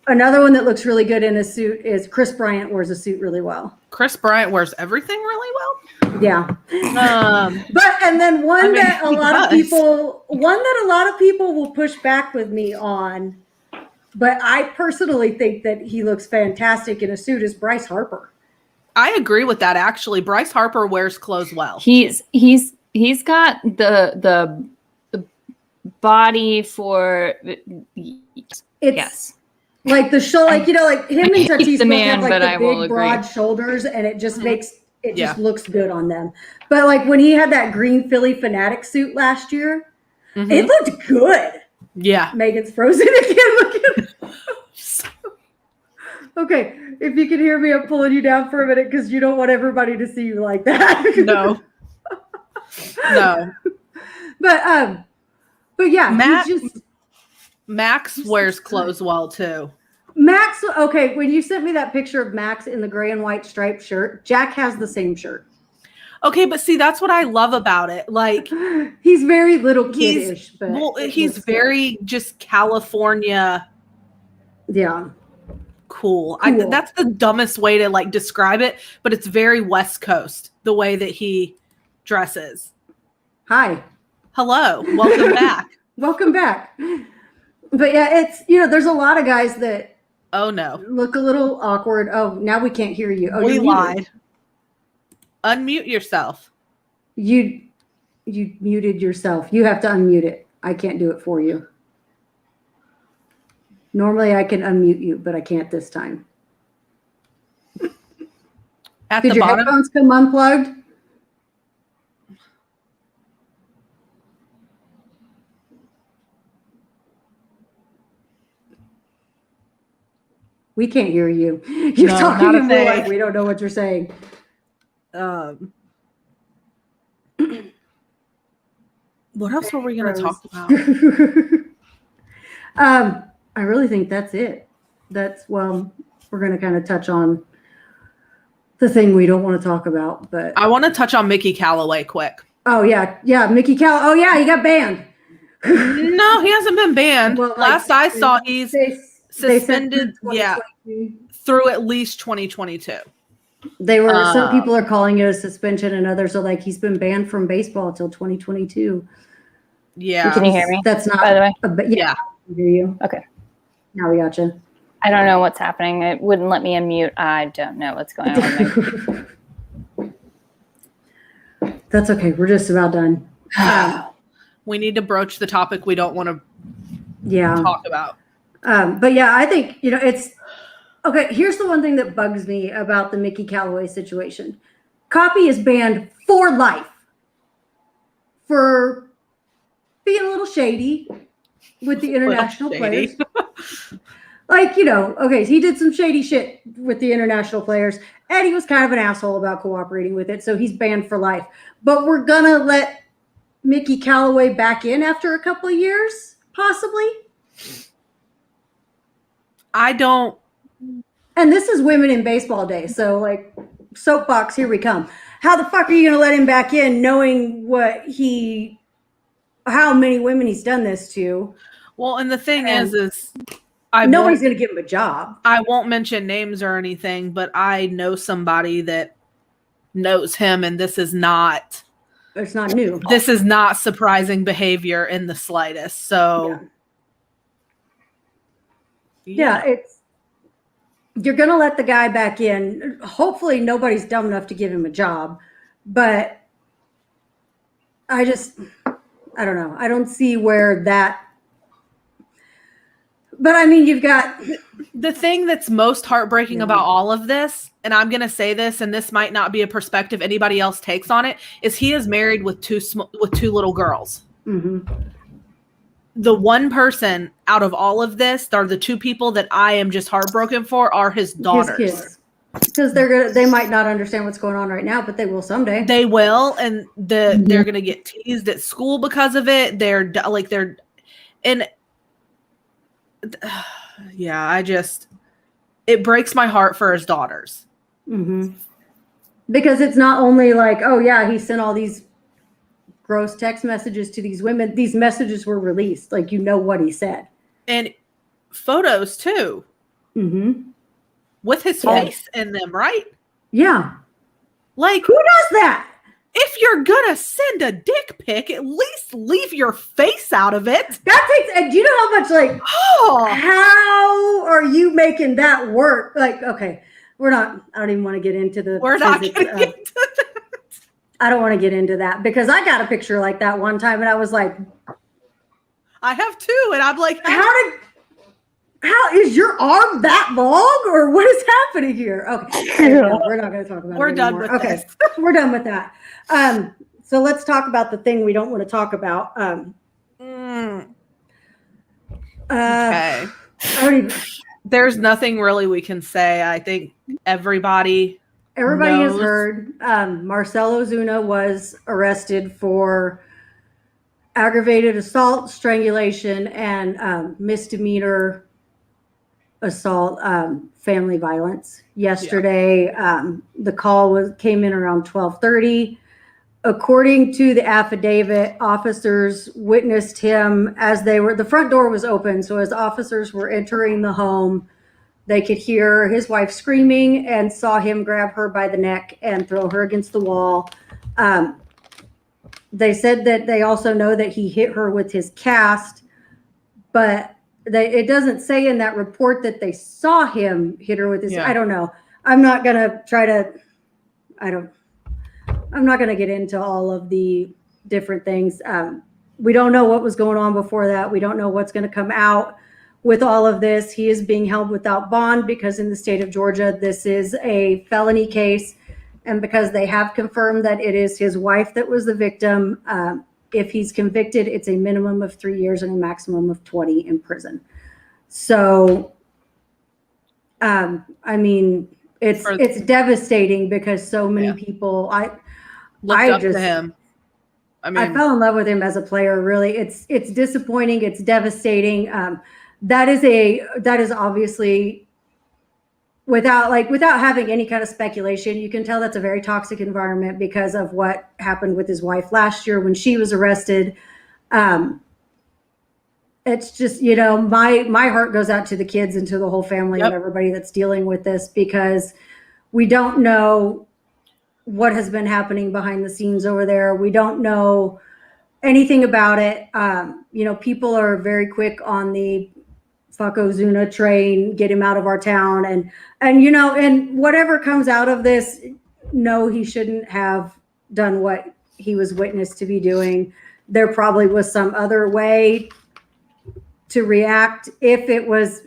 Another one that looks really good in a suit is Chris Bryant wears a suit really well. Chris Bryant wears everything really well. Yeah. And then one that a lot of people will push back with me on, but I personally think that he looks fantastic in a suit is Bryce Harper. I agree with that actually. Bryce Harper wears clothes well. He's got the body for yes. Like the show, like like him and Tatis the man, have like the big broad shoulders, and it just makes it just looks good on them. But like when he had that green Philly Fanatic suit last year, it looked good. Yeah, Megan's frozen again. Okay, if you can hear me, I'm pulling you down for a minute because you don't want everybody to see you like that. No. But yeah, Max wears clothes well too. Max, okay, when you sent me that picture of Max in the gray and white striped shirt, Jack has the same shirt. Okay, but see, that's what I love about it. Like he's very little kiddish, but he's very just California. Yeah. Cool. That's the dumbest way to like describe it, but it's very West Coast, the way that he dresses. Hi. Hello. Welcome back. Welcome back. But yeah, it's, there's a lot of guys that look a little awkward. Oh, now we can't hear you. Oh, we lied. Unmute yourself. You muted yourself. You have to unmute it. I can't do it for you. Normally I can unmute you, but I can't this time. Did your headphones come unplugged? We can't hear you. You're talking to me like we don't know what you're saying. What else were we going to talk about? I really think that's it. We're going to kind of touch on the thing we don't want to talk about, but I want to touch on Mickey Callaway quick. Oh yeah. Mickey Callaway. Oh yeah, he got banned. No, he hasn't been banned. Well, Last I saw, he's suspended. Through at least 2022. They were. Some people are calling it a suspension, and others are like he's been banned from baseball until 2022. Yeah. Can you hear me? That's not. By the way. Yeah. I can hear you. Okay. Now we got you. I don't know what's happening. It wouldn't let me unmute. I don't know what's going on. That's okay. We're just about done. We need to broach the topic we don't want to talk about. But yeah, I think, it's okay. Here's the one thing that bugs me about the Mickey Callaway situation. Copy is banned for life for being a little shady with the international players. Like, okay, he did some shady shit with the international players, and he was kind of an asshole about cooperating with it, so he's banned for life. But we're going to let Mickey Callaway back in after a couple of years, possibly? I don't. And this is Women in Baseball Day, so, like, soapbox, here we come. How the fuck are you going to let him back in knowing how many women he's done this to? Well, and the thing is nobody's going to give him a job. I won't mention names or anything, but I know somebody that knows him, and this is not. It's not new. This is not surprising behavior in the slightest. So, you're going to let the guy back in. Hopefully, nobody's dumb enough to give him a job, but I don't know. I don't see where that. But I mean, you've got the thing that's most heartbreaking about all of this, and I'm going to say this, and this might not be a perspective anybody else takes on it, is he is married with two little girls. Mm-hmm. The one person out of all of this, are the two people that I am just heartbroken for, are his daughters. His kids. Because they might not understand what's going on right now, but they will someday. They will, and they're going to get teased at school because of it. It breaks my heart for his daughters. Mm-hmm. Because it's not only like, oh yeah, he sent all these gross text messages to these women. These messages were released. Like, you know what he said. And photos too. Mm-hmm. With his face in them, right? Yeah. Like, who does that? If you're gonna send a dick pic, at least leave your face out of it. That takes, and do you know how much, how are you making that work? Like, okay, I don't even want to get into the I don't want to get into that, because I got a picture like that one time and I was like, I have too, and I'm like, how is your arm that long, or what is happening here? Okay, no, we're not going to talk about it. We're done with this. We're done with that. So let's talk about the thing we don't want to talk about. Okay. There's nothing really we can say. I think everybody knows. Has heard. Marcelo Zuna was arrested for aggravated assault, strangulation, and misdemeanor assault, family violence. Yesterday, the call came in around 12:30. According to the affidavit, officers witnessed him as the front door was open. So as officers were entering the home, they could hear his wife screaming and saw him grab her by the neck and throw her against the wall. They said that they also know that he hit her with his cast, but it doesn't say in that report that they saw him hit her with his. I don't know. I'm not gonna I'm not gonna get into all of the different things. We don't know what was going on before that. We don't know what's going to come out with all of this. He is being held without bond because in the state of Georgia, this is a felony case. And because they have confirmed that it is his wife that was the victim, if he's convicted, it's a minimum of 3 years and a maximum of 20 in prison. So, I mean, it's devastating because so many people, I looked up to him. I fell in love with him as a player. Really, it's disappointing. It's devastating. That is obviously without having any kind of speculation. You can tell that's a very toxic environment because of what happened with his wife last year when she was arrested. It's just, my heart goes out to the kids and to the whole family of everybody that's dealing with this, because we don't know what has been happening behind the scenes over there. We don't know anything about it. People are very quick on the fuck Ozuna train, get him out of our town. And whatever comes out of this, no, he shouldn't have done what he was witnessed to be doing. There probably was some other way to react. If it was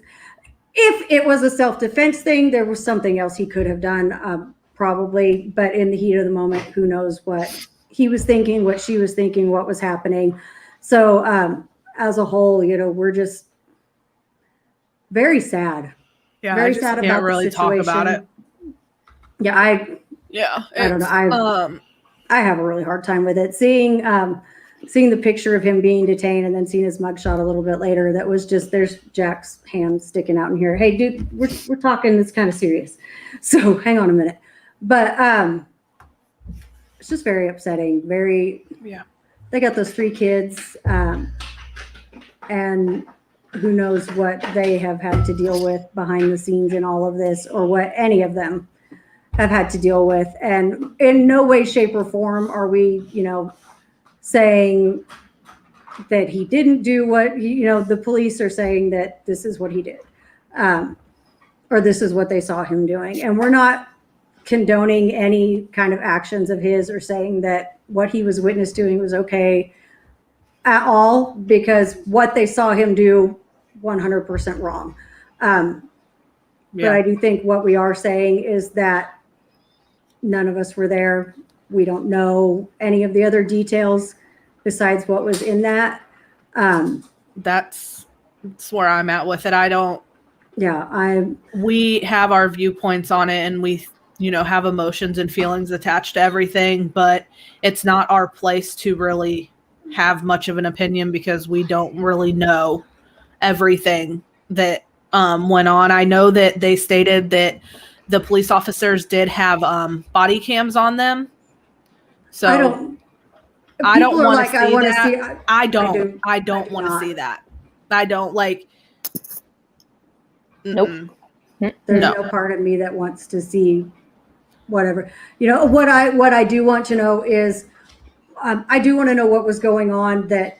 a self-defense thing, there was something else he could have done. Probably, but in the heat of the moment, who knows what he was thinking, what she was thinking, what was happening. So as a whole, we're just very sad. Yeah, very sad about the situation. Talk about it. Yeah, I don't know. I have a really hard time with it. Seeing the picture of him being detained and then seeing his mugshot a little bit later, that was just, there's Jack's hand sticking out in here. Hey, dude, we're talking. It's kind of serious. So hang on a minute. But it's just very upsetting. They got those 3 kids, and who knows what they have had to deal with behind the scenes in all of this, or what any of them have had to deal with. And in no way, shape, or form are we, saying that he didn't do what the police are saying that this is what he did, or this is what they saw him doing. And we're not condoning any kind of actions of his or saying that what he was witness doing was okay. at all, because what they saw him do 100% wrong. But I do think what we are saying is that none of us were there. We don't know any of the other details besides what was in that. That's where I'm at with it. We have our viewpoints on it, and we, have emotions and feelings attached to everything, but it's not our place to really have much of an opinion because we don't really know everything that went on. I know that they stated that the police officers did have body cams on them. So I don't want to see that. I don't want to see that. I don't like. Nope. There's no part of me that wants to see whatever. What I do want to know is, I do want to know what was going on that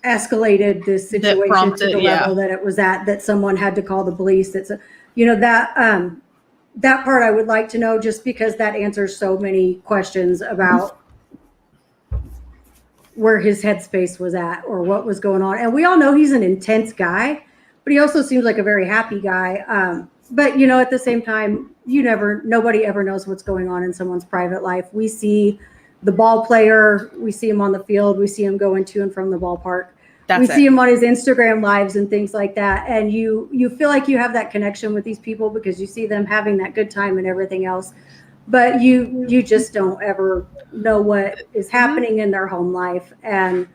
escalated this situation to the level that it was at, that someone had to call the police. That's that part I would like to know, just because that answers so many questions about where his headspace was at or what was going on. And we all know he's an intense guy, but he also seems like a very happy guy. But at the same time, nobody ever knows what's going on in someone's private life. We see the ball player, we see him on the field, we see him going to and from the ballpark. We see him on his Instagram lives and things like that. And you feel like you have that connection with these people because you see them having that good time and everything else. But you just don't ever know what is happening in their home life. And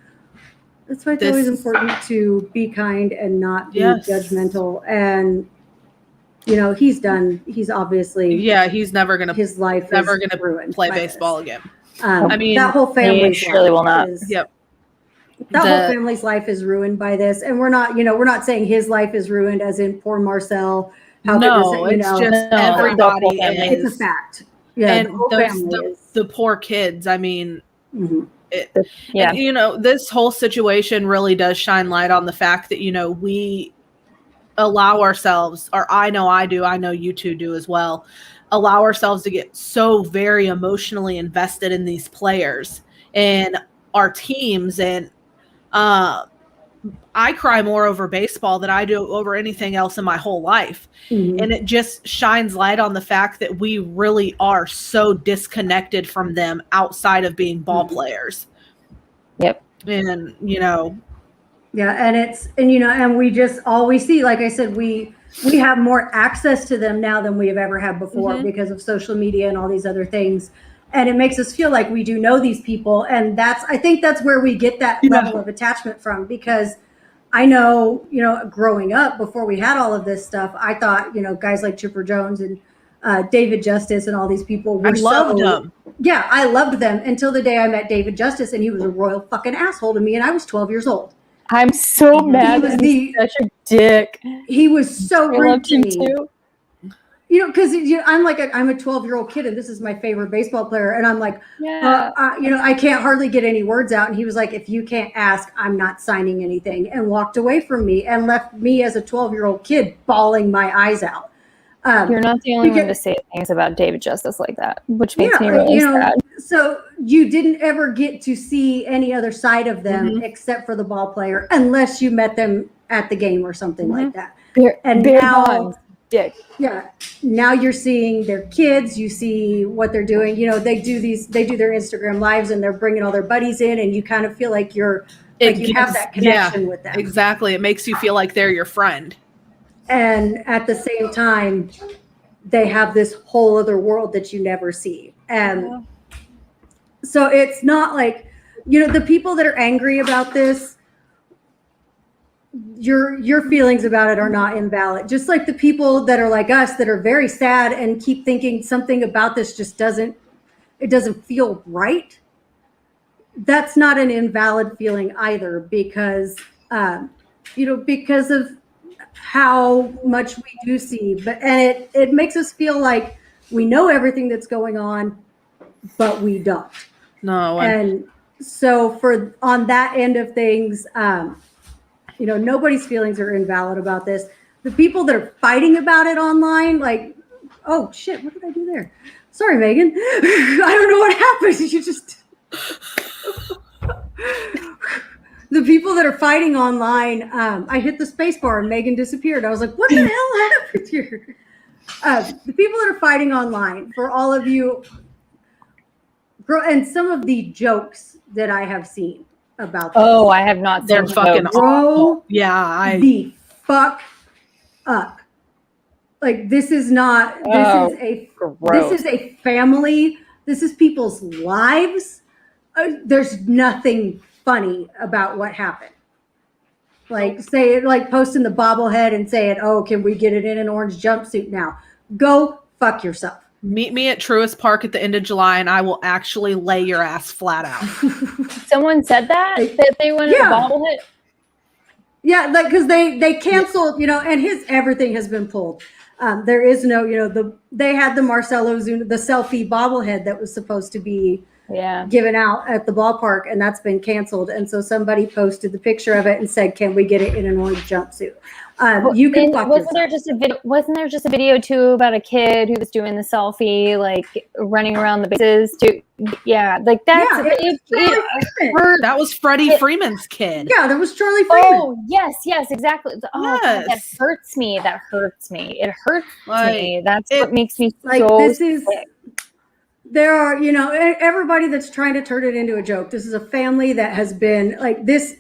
that's why it's always important to be kind and not be judgmental. And he's obviously, he's never gonna, his life never is gonna ruined play baseball again. I mean, that whole family's surely will not. That whole family's life is ruined by this, and we're not saying his life is ruined as in poor Marcel. It's just everybody. It's a fact. Yeah, and the poor kids. I mean, this whole situation really does shine light on the fact that we allow ourselves, or I know you two do as well, allow ourselves to get so very emotionally invested in these players and our teams. And I cry more over baseball than I do over anything else in my whole life. And it just shines light on the fact that we really are so disconnected from them outside of being ball players. Yep. And, and we just always see, like I said, we have more access to them now than we have ever had before because of social media and all these other things. And it makes us feel like we do know these people. And I think that's where we get that level of attachment from, because I know, growing up before we had all of this stuff, I thought, guys like Chipper Jones and David Justice and all these people were loved them. Yeah, I loved them until the day I met David Justice, and he was a royal fucking asshole to me, and I was 12 years old. I'm so mad that he's such a dick. He was so rude to me. Too. Because I'm a 12-year-old kid, and this is my favorite baseball player, and I'm like, I can't hardly get any words out. And he was like, if you can't ask, I'm not signing anything, and walked away from me and left me as a 12-year-old kid bawling my eyes out. You're not the only one to say things about David Justice like that, which makes me really sad. So you didn't ever get to see any other side of them except for the ball player, unless you met them at the game or something like that. Dick. Yeah. Now you're seeing their kids. You see what they're doing. They do their Instagram lives, and they're bringing all their buddies in, and you kind of feel like you have that connection with them. Exactly. It makes you feel like they're your friend. And at the same time, they have this whole other world that you never see. And so it's not like, the people that are angry about this, your feelings about it are not invalid. Just like the people that are like us, that are very sad and keep thinking something about this just doesn't feel right. That's not an invalid feeling either, because because of how much we do see, and it makes us feel like we know everything that's going on, but we don't. No. And so on that end of things, nobody's feelings are invalid about this. The people that are fighting about it online, like, oh shit, what did I do there? Sorry, Megan. I don't know what happened. You just people that are fighting online, I hit the space bar and Megan disappeared. I was like, what the hell happened here? The people that are fighting online, for all of you, and some of the jokes that I have seen about this. Oh, I have not seen They're fucking awful. Yeah, the fuck up. Like, this is not, this is a family. This is people's lives. There's nothing funny about what happened. Like, say it, like posting the bobblehead and saying, oh, can we get it in an orange jumpsuit now? Go fuck yourself. Meet me at Truist Park at the end of July and I will actually lay your ass flat out. Someone said that they wanted a bobblehead? Yeah, like, because they canceled, and everything has been pulled. There is no, they had the Marcelo Zuna, the selfie bobblehead that was supposed to be given out at the ballpark, and that's been canceled. And so somebody posted the picture of it and said, "Can we get it in an orange jumpsuit?" You can. Wasn't there just a video too about a kid who was doing the selfie, like running around the bases? Like that's that was Freddie Freeman's kid. Yeah, there was Charlie Freeman. Oh yes, exactly. Oh, God, that hurts me. It hurts me. That's what makes me so sick. There are, everybody that's trying to turn it into a joke. This is a family that has been like this.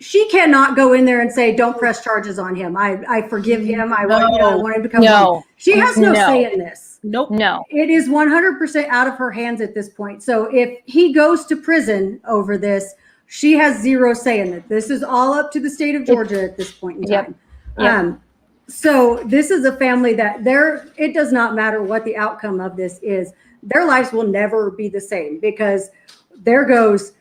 She cannot go in there and say, "Don't press charges on him. I forgive him. I want him to come home." She has no say in this. Nope. No. It is 100% out of her hands at this point. So if he goes to prison over this, she has zero say in it. This is all up to the state of Georgia at this point in time. Yep. So this is a family that it does not matter what the outcome of this is. Their lives will never be the same, because there goes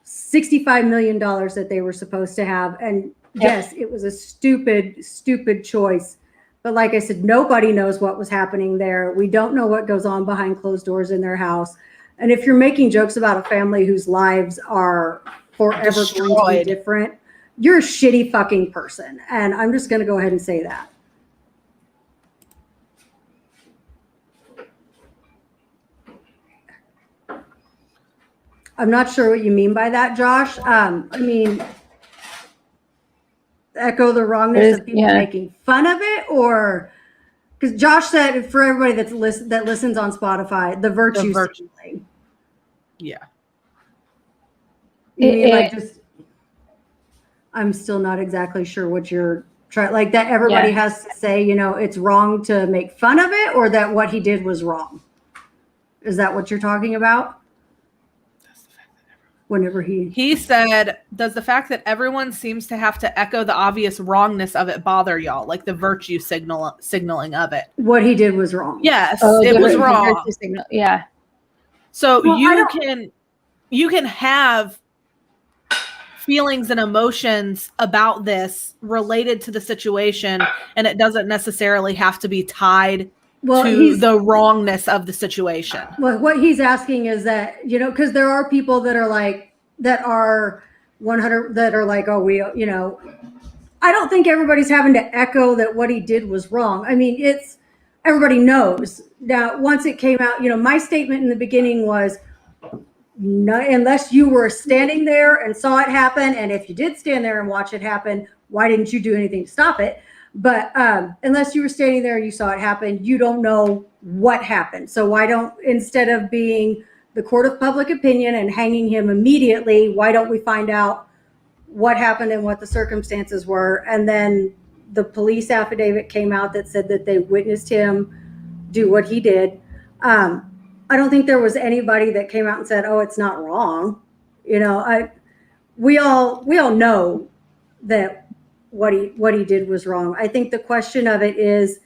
$65 million that they were supposed to have. And yes, it was a stupid, stupid choice. But like I said, nobody knows what was happening there. We don't know what goes on behind closed doors in their house. And if you're making jokes about a family whose lives are forever going to be different, you're a shitty fucking person. And I'm just going to go ahead and say that. I'm not sure what you mean by that, Josh. Echo the wrongness of people making fun of it, or because Josh said, for everybody that listens on Spotify, the virtue signaling. Yeah. You mean I'm still not exactly sure what you're trying, like that everybody has to say, it's wrong to make fun of it, or that what he did was wrong. Is that what you're talking about? Whenever he said, does the fact that everyone seems to have to echo the obvious wrongness of it bother y'all, like the virtue signaling of it? What he did was wrong. Yes, it was wrong. Yeah. So you can have feelings and emotions about this related to the situation, and it doesn't necessarily have to be tied to the wrongness of the situation. Well, what he's asking is that, because there are people that are like, that are 100, that are like, oh, we don't, I don't think everybody's having to echo that what he did was wrong. I mean, everybody knows. Now, once it came out, my statement in the beginning was, no, unless you were standing there and saw it happen, and if you did stand there and watch it happen, why didn't you do anything to stop it? But unless you were standing there and you saw it happen, you don't know what happened. So why don't, instead of being the court of public opinion and hanging him immediately, why don't we find out what happened and what the circumstances were? And then the police affidavit came out that said that they witnessed him do what he did. I don't think there was anybody that came out and said, oh, it's not wrong. We all know that what he did was wrong. I think the question of it is,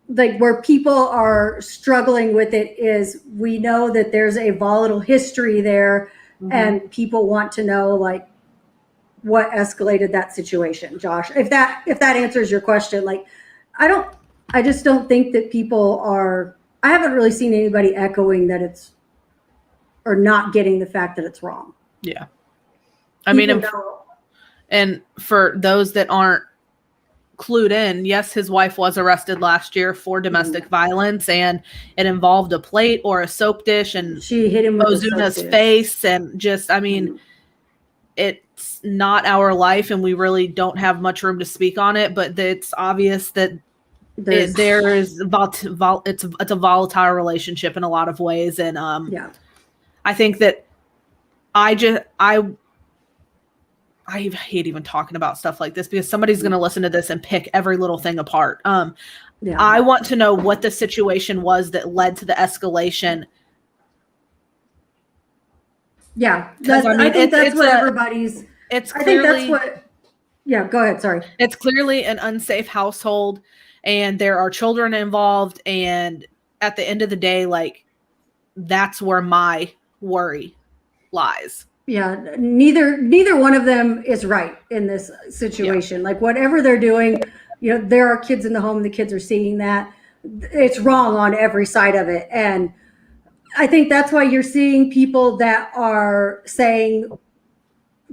like, where people are struggling with it is, we know that there's a volatile history there, and people want to know, like, what escalated that situation. Josh, if that answers your question, like, I just don't think that people are, I haven't really seen anybody echoing that it's, or not getting the fact that it's wrong. Yeah. And for those that aren't clued in, yes, his wife was arrested last year for domestic violence, and it involved a plate or a soap dish, and she hit him with Ozuna's face, and just, it's not our life and we really don't have much room to speak on it, but it's obvious that it's a volatile relationship in a lot of ways. And I think that I hate even talking about stuff like this because somebody's going to listen to this and pick every little thing apart. I want to know what the situation was that led to the escalation. Yeah, I think that's what everybody's. It's I think that's what. Yeah, go ahead. Sorry. It's clearly an unsafe household, and there are children involved. And at the end of the day, like, that's where my worry lies. Yeah, neither one of them is right in this situation. Like, whatever they're doing, there are kids in the home. The kids are seeing that. It's wrong on every side of it, and I think that's why you're seeing people that are saying,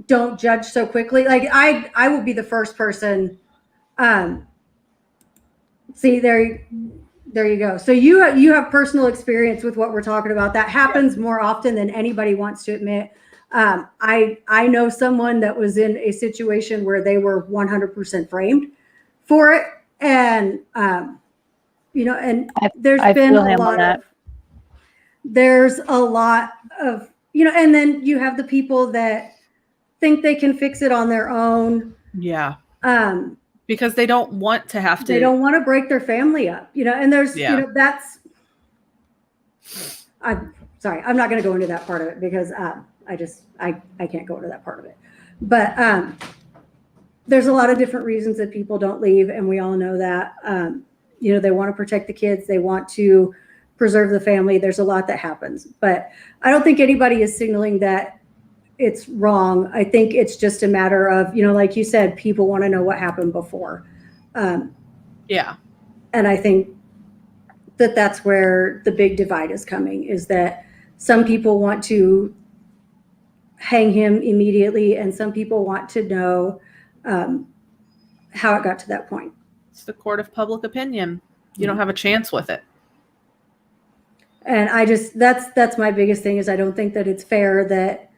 don't judge so quickly. Like I will be the first person. See, there you go. So you have personal experience with what we're talking about. That happens more often than anybody wants to admit. I know someone that was in a situation where they were 100% framed for it. And, and there's a lot of, and then you have the people that think they can fix it on their own. Yeah. Because they don't want to have to. They don't want to break their family up, and there's, that's, I'm sorry, I'm not going to go into that part of it because I can't go into that part of it. But there's a lot of different reasons that people don't leave. And we all know that, they want to protect the kids. They want to preserve the family. There's a lot that happens. But I don't think anybody is signaling that it's wrong. I think it's just a matter of, like you said, people want to know what happened before. Yeah. And I think that that's where the big divide is coming, is that some people want to hang him immediately and some people want to know how it got to that point. It's the court of public opinion. You don't have a chance with it. And that's my biggest thing, is I don't think that it's fair that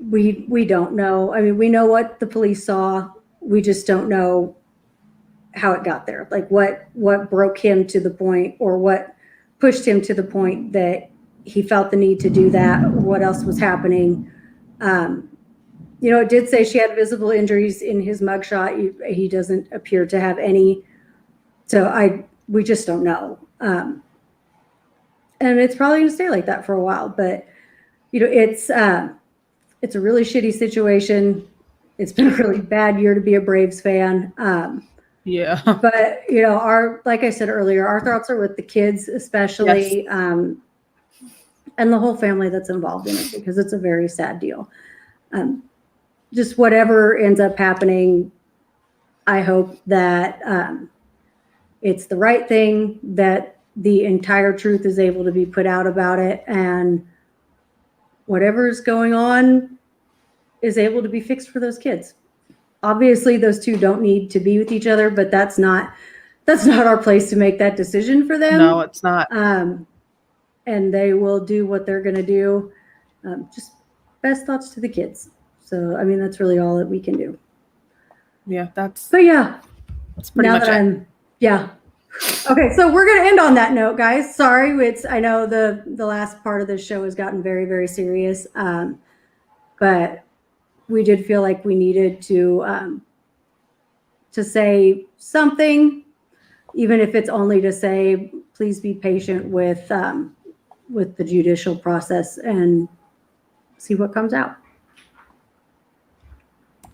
we don't know. I mean, we know what the police saw. We just don't know how it got there. Like what broke him to the point, or what pushed him to the point that he felt the need to do that. What else was happening? It did say she had visible injuries in his mugshot. He doesn't appear to have any. So we just don't know. And it's probably going to stay like that for a while. But, it's a really shitty situation. It's been a really bad year to be a Braves fan. Yeah. But, like I said earlier, our thoughts are with the kids, especially, and the whole family that's involved in it, because it's a very sad deal. Just whatever ends up happening, I hope that it's the right thing, that the entire truth is able to be put out about it, and whatever's going on is able to be fixed for those kids. Obviously, those two don't need to be with each other, but that's not our place to make that decision for them. No, it's not. And they will do what they're going to do. Just best thoughts to the kids. So, I mean, that's really all that we can do. Yeah, that's pretty now much that it. Yeah. Okay, so we're going to end on that note, guys. Sorry, I know the last part of this show has gotten very, very serious, but we did feel like we needed to say something, even if it's only to say, please be patient with the judicial process and see what comes out.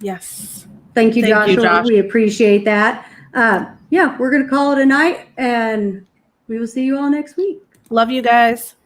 Yes. Thank you, Thank you, Joshua. Josh. We appreciate that. We're going to call it a night, and we will see you all next week. Love you guys.